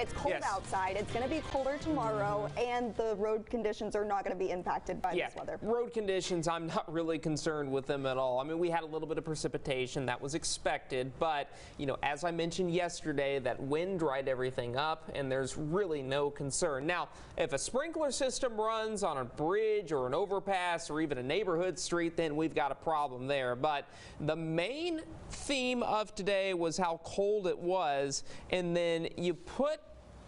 It's cold outside. It's going to be colder tomorrow, and the road conditions are not going to be impacted by this weather. Road conditions, I'm not really concerned with them at all. I mean, we had a little bit of precipitation that was expected, but, you know, as I mentioned yesterday, that wind dried everything up, and there's really no concern. Now, if a sprinkler system runs on a bridge or an overpass or even a neighborhood street, then we've got a problem there. But the main theme of today was how cold it was, and then you put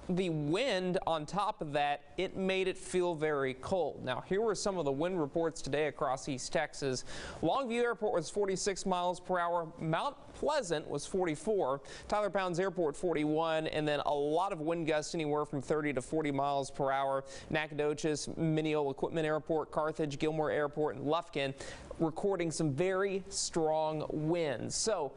the wind on top of that, it made it feel very cold. Now, here were some of the wind reports today across East Texas. Longview Airport was 46 miles per hour. Mount Pleasant was 44. Tyler Pounds Airport 41, and then a lot of wind gusts anywhere from 30 to 40 miles per hour. Nacogdoches, Mineola Equipment Airport, Carthage, Gilmore Airport, and Lufkin recording some very strong winds. So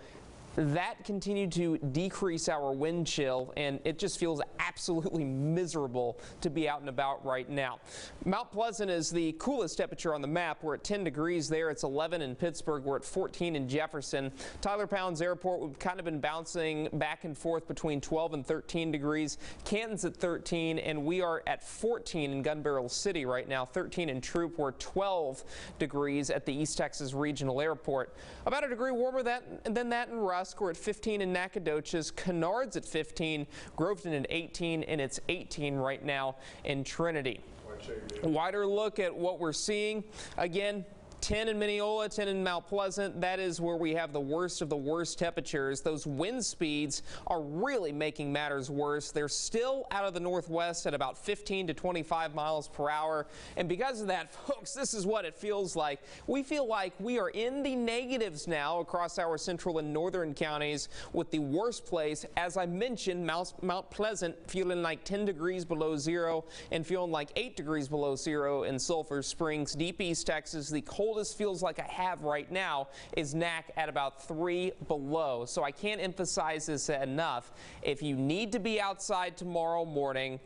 that continued to decrease our wind chill, and it just feels absolutely miserable to be out and about right now. Mount Pleasant is the coolest temperature on the map. We're at 10 degrees there. It's 11 in Pittsburgh. We're at 14 in Jefferson. Tyler Pounds Airport, we've kind of been bouncing back and forth between 12 and 13 degrees. Canton's at 13, and we are at 14 in Gun Barrel City right now. 13 in Troop. We're 12 degrees at the East Texas Regional Airport. About a degree warmer than that in Rusk. We're at 15 in Nacogdoches, Kennard's at 15, Groveton at 18, and it's 18 right now in Trinity. Wider look at what we're seeing. Again, 10 in Mineola, 10 in Mount Pleasant. That is where we have the worst of the worst temperatures. Those wind speeds are really making matters worse. They're still out of the northwest at about 15 to 25 miles per hour. And because of that, folks, this is what it feels like. We feel like we are in the negatives now across our central and northern counties, with the worst place, as I mentioned, Mount Pleasant feeling like 10 degrees below zero and feeling like 8 degrees below zero in Sulphur Springs. Deep East Texas, the coldest feels like I have right now is Nac at about 3 below. So I can't emphasize this enough. If you need to be outside tomorrow morning,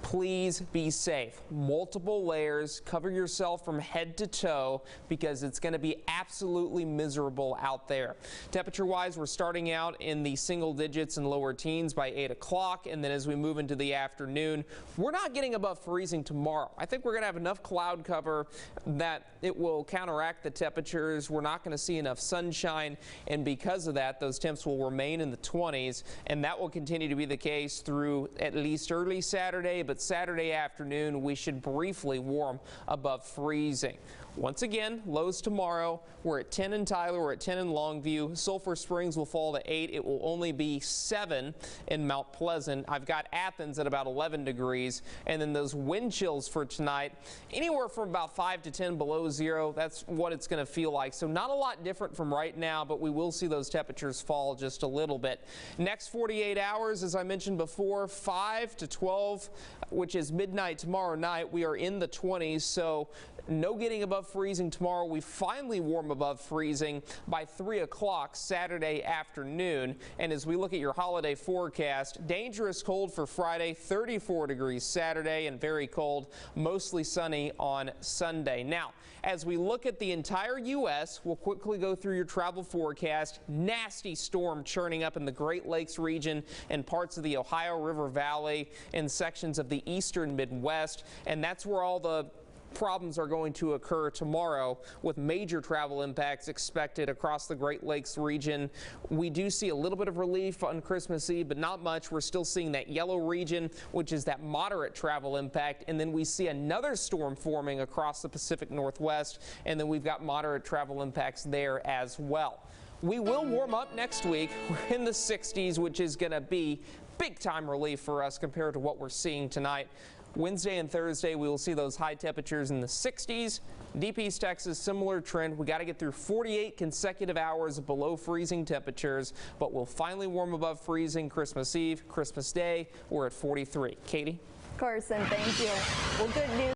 please be safe. Multiple layers, cover yourself from head to toe, because it's going to be absolutely miserable out there. Temperature-wise, we're starting out in the single digits and lower teens by 8 o'clock, and then as we move into the afternoon, we're not getting above freezing tomorrow. I think we're going to have enough cloud cover that it will counteract the temperatures. We're not going to see enough sunshine, and because of that, those temps will remain in the 20s, and that will continue to be the case through at least early Saturday, but Saturday afternoon we should briefly warm above freezing. Once again, lows tomorrow. We're at 10 in Tyler, we're at 10 in Longview. Sulphur Springs will fall to 8. It will only be 7 in Mount Pleasant. I've got Athens at about 11 degrees. And then those wind chills for tonight, anywhere from about 5 to 10 below zero. That's what it's going to feel like. So not a lot different from right now, but we will see those temperatures fall just a little bit. Next 48 hours, as I mentioned before, 5 to 12, which is midnight tomorrow night. We are in the 20s, so no getting above freezing tomorrow. We finally warm above freezing by 3 o'clock Saturday afternoon. And as we look at your holiday forecast, dangerous cold for Friday, 34 degrees Saturday, and very cold, mostly sunny on Sunday. Now, as we look at the entire U.S., we'll quickly go through your travel forecast. Nasty storm churning up in the Great Lakes region and parts of the Ohio River Valley and sections of the eastern Midwest, and that's where all the problems are going to occur tomorrow, with major travel impacts expected across the Great Lakes region. We do see a little bit of relief on Christmas Eve, but not much. We're still seeing that yellow region, which is that moderate travel impact, and then we see another storm forming across the Pacific Northwest, and then we've got moderate travel impacts there as well. We will warm up next week. We're in the 60s, which is going to be big time relief for us compared to what we're seeing tonight. Wednesday and Thursday, we will see those high temperatures in the 60s. Deep East Texas, similar trend. We got to get through 48 consecutive hours of below freezing temperatures, but we'll finally warm above freezing Christmas Eve. Christmas Day, we're at 43. Katie? Carson, thank you. Well, good news.